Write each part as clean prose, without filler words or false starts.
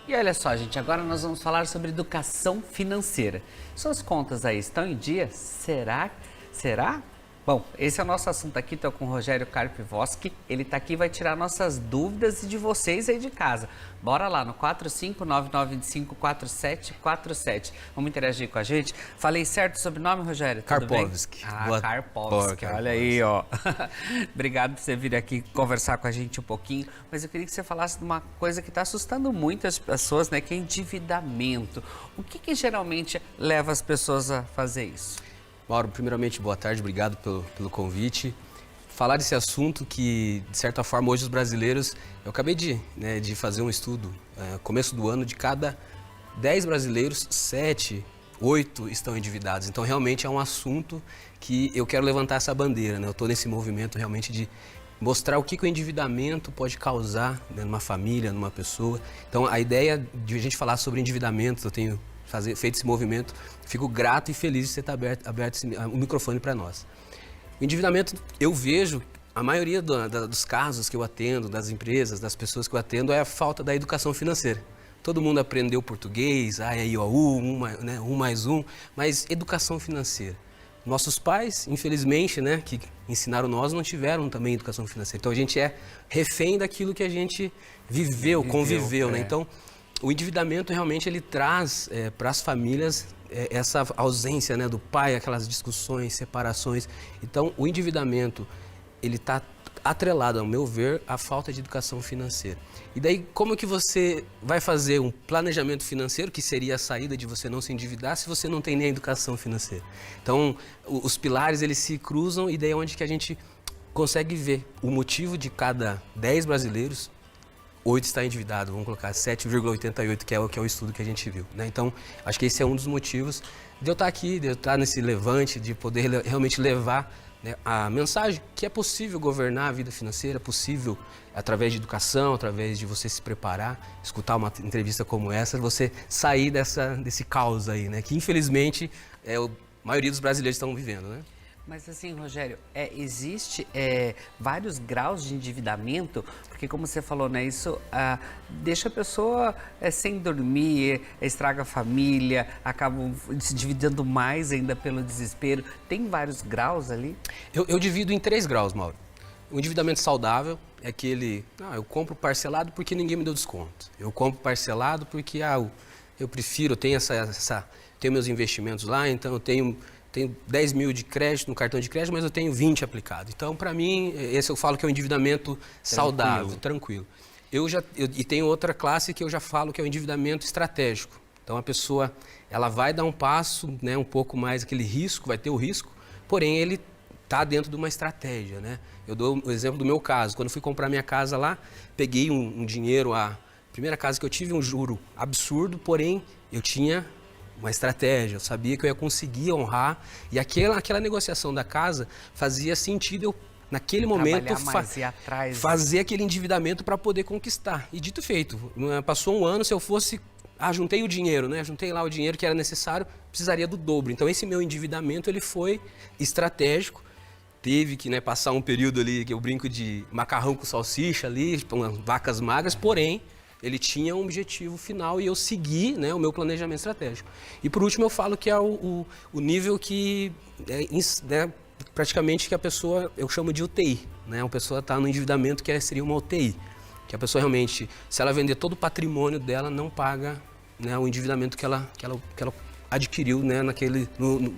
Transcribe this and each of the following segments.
E olha só, gente, agora nós vamos falar sobre educação financeira. Suas contas aí estão em dia? Será? Será? Bom, esse é o nosso assunto aqui, estou com o Rogério Karpivoski. Ele está aqui e vai tirar nossas dúvidas e de vocês aí de casa. Bora lá no 459954747. Vamos interagir com a gente? Falei certo o sobrenome, Rogério? Tudo Karpovski. bem? Ah, Karpovski, olha aí, ó. Obrigado por você vir aqui conversar com a gente um pouquinho. Mas eu queria que você falasse de uma coisa que está assustando muito as pessoas, né? Que é endividamento. O que geralmente leva as pessoas a fazer isso? Mauro, primeiramente, boa tarde, obrigado pelo convite. Falar desse assunto que, de certa forma, hoje os brasileiros... Eu acabei de fazer um estudo, começo do ano, de cada 10 brasileiros, 7, 8 estão endividados. Então, realmente é um assunto que eu quero levantar essa bandeira, né? Eu estou nesse movimento realmente de mostrar o que o endividamento pode causar, né, numa família, numa pessoa. Então, a ideia de a gente falar sobre endividamento, eu tenho feito esse movimento, fico grato e feliz de você estar aberto o microfone para nós. O endividamento, eu vejo, a maioria dos casos que eu atendo, das empresas, das pessoas que eu atendo, é a falta da educação financeira. Todo mundo aprendeu português, AIOU, um mais um, mas educação financeira. Nossos pais, infelizmente, né, que ensinaram nós, não tiveram também educação financeira. Então a gente é refém daquilo que a gente viveu, conviveu, né? Então, o endividamento realmente ele traz para as famílias essa ausência, né, do pai, aquelas discussões, separações. Então, o endividamento ele está atrelado, ao meu ver, à falta de educação financeira. E daí, como que você vai fazer um planejamento financeiro, que seria a saída de você não se endividar, se você não tem nem a educação financeira? Então, os pilares eles se cruzam e daí é onde que a gente consegue ver o motivo de cada 10 brasileiros, 8 está endividado, vamos colocar 7,88, que é o estudo que a gente viu, né? Então, acho que esse é um dos motivos de eu estar aqui, de eu estar nesse levante, de poder realmente levar, né, a mensagem que é possível governar a vida financeira, é possível através de educação, através de você se preparar, escutar uma entrevista como essa, você sair desse caos aí, né? Que infelizmente a maioria dos brasileiros estão vivendo, né? Mas assim, Rogério, existe vários graus de endividamento, porque como você falou, né, isso deixa a pessoa sem dormir, estraga a família, acabam se endividando mais ainda pelo desespero. Tem vários graus ali? Eu divido em 3 graus, Mauro. O endividamento saudável é aquele, eu compro parcelado porque ninguém me deu desconto. Eu compro parcelado porque eu prefiro, eu tenho tenho meus investimentos lá, então eu tenho 10 mil de crédito no cartão de crédito, mas eu tenho 20 aplicado. Então, para mim, esse eu falo que é um endividamento saudável, tranquilo. E tem outra classe que eu já falo que é o endividamento estratégico. Então, a pessoa ela vai dar um passo, né, um pouco mais aquele risco, vai ter o risco, porém ele está dentro de uma estratégia, né? Eu dou o exemplo do meu caso. Quando eu fui comprar minha casa lá, peguei um dinheiro, a primeira casa que eu tive um juro absurdo, porém eu tinha uma estratégia, eu sabia que eu ia conseguir honrar e aquela negociação da casa fazia sentido eu, naquele momento, fazer aquele endividamento para poder conquistar. E dito e feito, passou um ano, se eu fosse, juntei o dinheiro, né? Juntei lá o dinheiro que era necessário, precisaria do dobro. Então esse meu endividamento ele foi estratégico, teve que, né, passar um período ali que eu brinco de macarrão com salsicha ali, umas vacas magras, porém ele tinha um objetivo final e eu segui, né, o meu planejamento estratégico. E por último eu falo que é o nível que praticamente que a pessoa, eu chamo de UTI, né? A pessoa está no endividamento que seria uma UTI, que a pessoa realmente, se ela vender todo o patrimônio dela, não paga, né, o endividamento que ela adquiriu, né,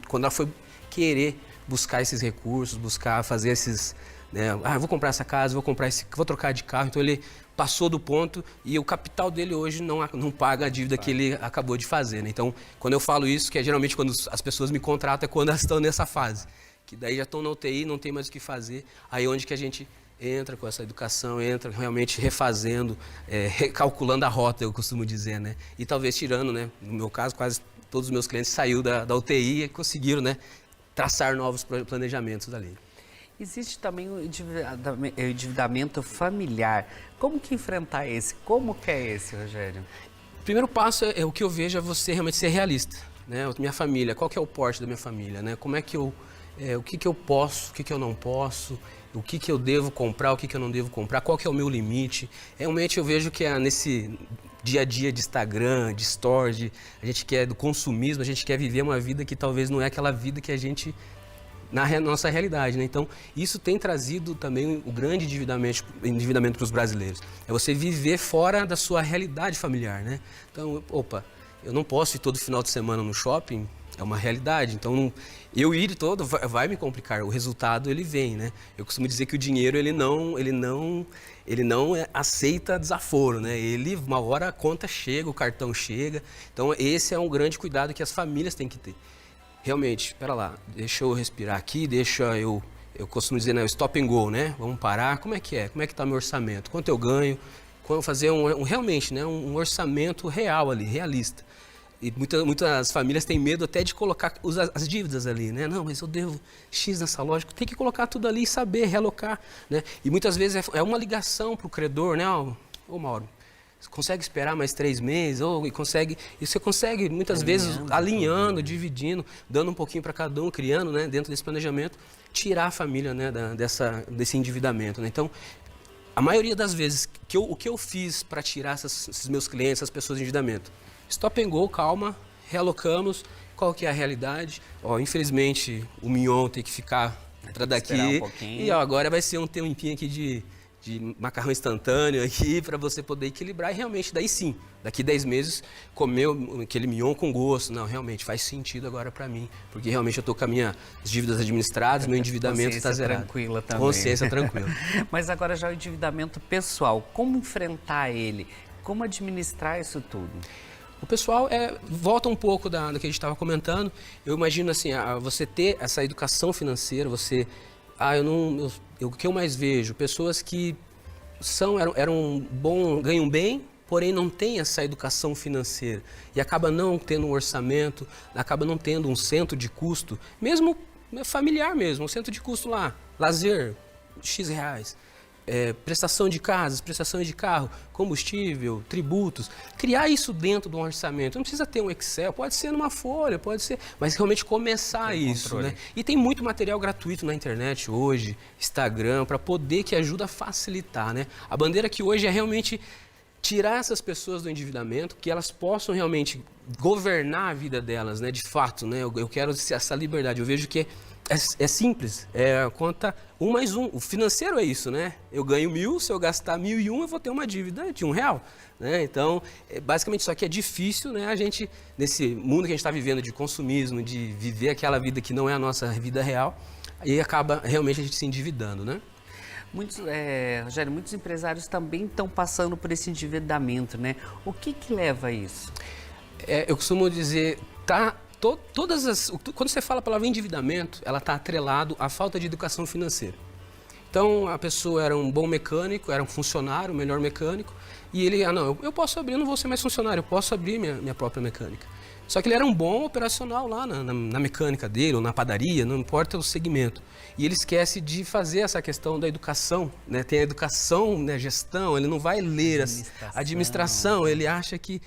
quando ela foi querer buscar esses recursos, buscar fazer esses, né, eu vou comprar essa casa, vou trocar de carro, então ele passou do ponto e o capital dele hoje não paga a dívida que ele acabou de fazer, né? Então, quando eu falo isso, que é geralmente quando as pessoas me contratam, é quando elas estão nessa fase, que daí já estão na UTI, não tem mais o que fazer, aí onde que a gente entra com essa educação, entra realmente refazendo, recalculando a rota, eu costumo dizer, né? E talvez tirando, né? No meu caso, quase todos os meus clientes saíram da UTI e conseguiram, né, traçar novos planejamentos dali. Existe também o endividamento familiar. Como que enfrentar esse? Como que é esse, Rogério? O primeiro passo o que eu vejo é você realmente ser realista, né? Minha família, qual que é o porte da minha família, né? Como é que o que eu posso, o que eu não posso, o que eu devo comprar, o que eu não devo comprar, qual que é o meu limite. Realmente eu vejo que dia a dia de Instagram, de stories, a gente quer do consumismo, a gente quer viver uma vida que talvez não é aquela vida que a gente nossa realidade, né? Então, isso tem trazido também o grande endividamento para os brasileiros. É você viver fora da sua realidade familiar, né? Então, opa, eu não posso ir todo final de semana no shopping, é uma realidade. Então, eu ir todo vai me complicar. O resultado, ele vem, né? Eu costumo dizer que o dinheiro, ele não aceita desaforo, né? Uma hora a conta chega, o cartão chega. Então, esse é um grande cuidado que as famílias têm que ter. Realmente, espera lá, deixa eu respirar aqui, eu costumo dizer, né, stop and go, né? Vamos parar, como é que é? Como é que está meu orçamento? Quanto eu ganho? Fazer realmente, né, um orçamento real ali, realista. E muitas famílias têm medo até de colocar as dívidas ali, né? Não, mas eu devo X nessa loja, tem que colocar tudo ali e saber realocar, né? E muitas vezes é uma ligação para o credor, né? Ô Mauro, você consegue esperar mais 3 meses? E você consegue, muitas vezes, alinhando, dividindo, dando um pouquinho para cada um, criando, né, dentro desse planejamento, tirar a família, né, desse endividamento, né? Então, a maioria das vezes, o que eu fiz para tirar esses meus clientes, essas pessoas de endividamento? Stop and go, calma, realocamos, qual que é a realidade? Infelizmente, o mignon tem que ficar para daqui, e agora vai ser um tempinho aqui de macarrão instantâneo aqui para você poder equilibrar e realmente, daí sim, daqui 10 meses, comer aquele mignon com gosto. Não, realmente faz sentido agora para mim, porque realmente eu estou com as minhas dívidas administradas, meu endividamento está zerado. Tranquila também. Consciência tranquila. Mas agora já o endividamento pessoal, como enfrentar ele? Como administrar isso tudo? O pessoal volta um pouco do que a gente estava comentando. Eu imagino assim, você ter essa educação financeira, o que eu mais vejo, pessoas que ganham bem, porém não têm essa educação financeira e acaba não tendo um orçamento, acaba não tendo um centro de custo, mesmo familiar mesmo, um centro de custo lá, lazer, X reais. Prestação de casas, prestação de carro, combustível, tributos, criar isso dentro de um orçamento. Não precisa ter um Excel, pode ser numa folha, pode ser, mas realmente começar isso, né? E tem muito material gratuito na internet hoje, Instagram, para poder que ajuda a facilitar, né? A bandeira que hoje é realmente tirar essas pessoas do endividamento, que elas possam realmente governar a vida delas, né? De fato, né? Eu quero essa liberdade. Eu vejo que é simples, é a conta 1 mais 1. O financeiro é isso, né? Eu ganho 1.000, se eu gastar 1.001, eu vou ter uma dívida de R$1, né? Então, basicamente, só que é difícil, né? A gente, nesse mundo que a gente está vivendo de consumismo, de viver aquela vida que não é a nossa vida real, aí acaba realmente a gente se endividando, né? Rogério, muitos empresários também estão passando por esse endividamento, né? O que leva a isso? Eu costumo dizer, quando você fala a palavra endividamento, ela está atrelado à falta de educação financeira. Então, a pessoa era um bom mecânico, era um funcionário, o melhor mecânico, e ele, eu posso abrir, eu não vou ser mais funcionário, eu posso abrir minha própria mecânica. Só que ele era um bom operacional lá na mecânica dele, ou na padaria, não importa o segmento. E ele esquece de fazer essa questão da educação, né? Tem a educação, né, gestão, ele não vai ler a administração, ele acha que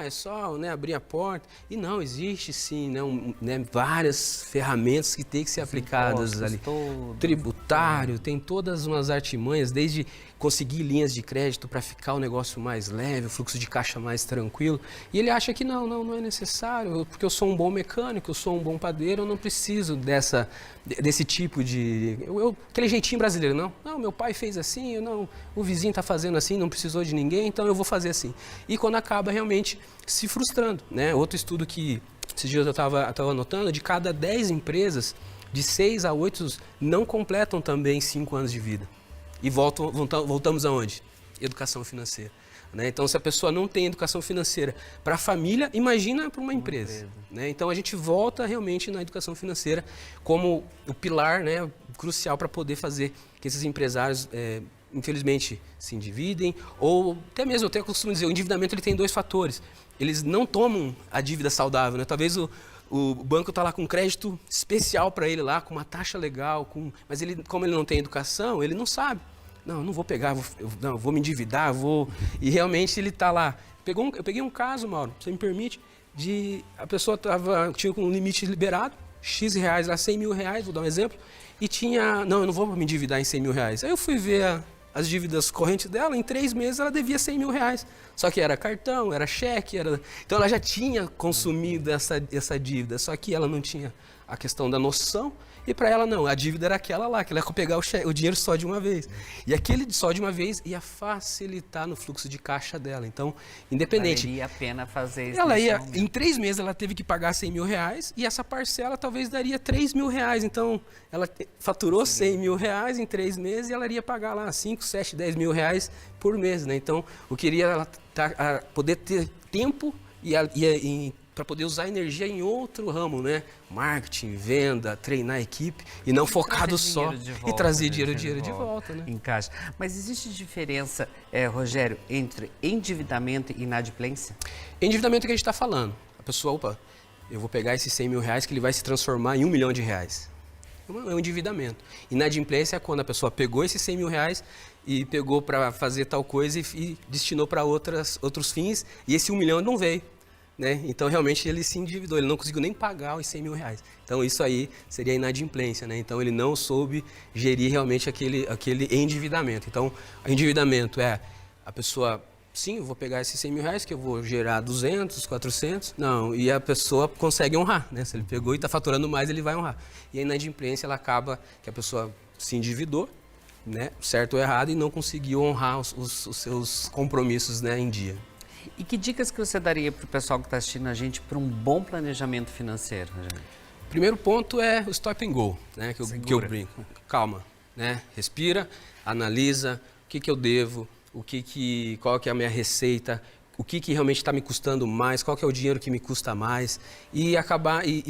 é só, né, abrir a porta. E não, existe sim, né, várias ferramentas que têm que ser aplicadas ali. Tributário, tem todas umas artimanhas, desde conseguir linhas de crédito para ficar o negócio mais leve, o fluxo de caixa mais tranquilo. E ele acha que não é necessário, porque eu sou um bom mecânico, eu sou um bom padeiro, eu não preciso desse tipo de... aquele jeitinho brasileiro, não, meu pai fez assim, o vizinho está fazendo assim, não precisou de ninguém, então eu vou fazer assim. E quando acaba realmente se frustrando, né? Outro estudo que esses dias eu estava anotando, de cada 10 empresas, de 6 a 8 não completam também 5 anos de vida. E voltamos aonde? Educação financeira. Né? Então, se a pessoa não tem educação financeira para a família, imagina para uma empresa. Né? Então, a gente volta realmente na educação financeira como o pilar, né, crucial para poder fazer que esses empresários, infelizmente, se endividem. Ou até mesmo, eu até costumo dizer, o endividamento ele tem 2 fatores. Eles não tomam a dívida saudável. Né? Talvez o banco está lá com crédito especial para ele lá, com uma taxa legal, mas como ele não tem educação, ele não sabe. Não vou pegar, vou me endividar, E realmente ele está lá. Eu peguei um caso, Mauro, você me permite, a pessoa tinha um limite liberado, X reais, lá 100 mil reais, vou dar um exemplo, e tinha, eu não vou me endividar em 100 mil reais. Aí eu fui ver as dívidas correntes dela, em 3 meses ela devia 100 mil reais. Só que era cartão, era cheque, então ela já tinha consumido essa dívida, só que ela não tinha a questão da noção. E para ela não, a dívida era aquela lá, que ela ia pegar o dinheiro só de uma vez. E aquele só de uma vez ia facilitar no fluxo de caixa dela. Então, independente. Valeria a pena fazer isso. Ela ia, em 3 meses ela teve que pagar 100 mil reais e essa parcela talvez daria 3 mil reais. Então, ela faturou 100 mil reais em 3 meses e ela iria pagar lá 5, 7, 10 mil reais por mês, né? Então, eu queria ela poder ter tempo para poder usar energia em outro ramo, né? Marketing, venda, treinar a equipe e não focado só e trazer dinheiro de volta, né? Em caixa. Mas existe diferença, Rogério, entre endividamento e inadimplência? Endividamento que a gente está falando. A pessoa, opa, eu vou pegar esses 100 mil reais que ele vai se transformar em 1 milhão de reais. É um endividamento. Inadimplência é quando a pessoa pegou esses 100 mil reais e pegou para fazer tal coisa e destinou para outros fins e esse 1 milhão não veio. Né? Então, realmente, ele se endividou, ele não conseguiu nem pagar os 100 mil reais. Então, isso aí seria inadimplência, né? Então, ele não soube gerir realmente aquele endividamento. Então, endividamento é a pessoa, sim, eu vou pegar esses 100 mil reais que eu vou gerar 200, 400, não, e a pessoa consegue honrar, né? Se ele pegou e está faturando mais, ele vai honrar. E a inadimplência, ela acaba que a pessoa se endividou, né? Certo ou errado, e não conseguiu honrar os seus compromissos, né, em dia. E que dicas que você daria para o pessoal que está assistindo a gente para um bom planejamento financeiro, Rogério? Primeiro ponto é o stop and go, né? Que eu brinco. Calma, né? Respira, analisa o que eu devo, qual que é a minha receita, o que realmente está me custando mais, qual que é o dinheiro que me custa mais e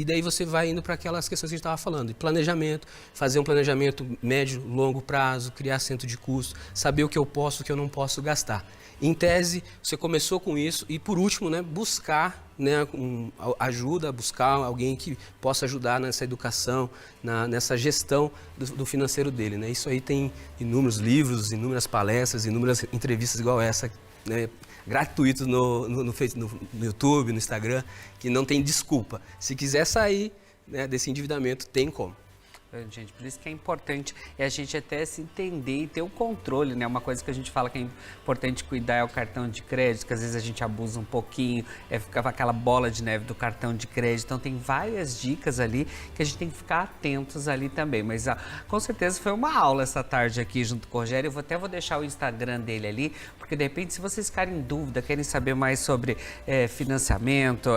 daí você vai indo para aquelas questões que a gente estava falando, de planejamento, fazer um planejamento médio, longo prazo, criar centro de custo, saber o que eu posso, o que eu não posso gastar. Em tese, você começou com isso e, por último, né, buscar, né, ajuda, buscar alguém que possa ajudar nessa educação, nessa gestão do financeiro dele. Né? Isso aí tem inúmeros livros, inúmeras palestras, inúmeras entrevistas igual essa, né, gratuitos no YouTube, no Instagram, que não tem desculpa. Se quiser sair, né, desse endividamento, tem como. Gente, por isso que é importante a gente até se entender e ter o controle, né? Uma coisa que a gente fala que é importante cuidar é o cartão de crédito, que às vezes a gente abusa um pouquinho, fica aquela bola de neve do cartão de crédito. Então tem várias dicas ali que a gente tem que ficar atentos ali também. Mas com certeza foi uma aula essa tarde aqui junto com o Rogério. Eu vou deixar o Instagram dele ali, porque de repente se vocês ficarem em dúvida, querem saber mais sobre financiamento,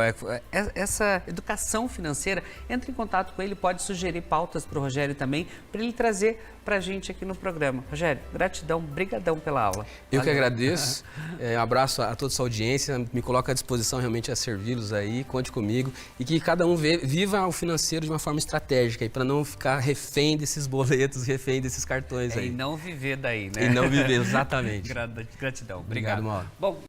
essa educação financeira, entre em contato com ele, pode sugerir pautas para o Rogério também, para ele trazer para a gente aqui no programa. Rogério, gratidão, brigadão pela aula. Eu que agradeço, um abraço a toda a sua audiência, me coloco à disposição realmente a servi-los aí, conte comigo e que cada um viva o financeiro de uma forma estratégica, para não ficar refém desses boletos, refém desses cartões aí. E não viver daí, né? E não viver, exatamente. Gratidão, Obrigado, Mauro. Bom,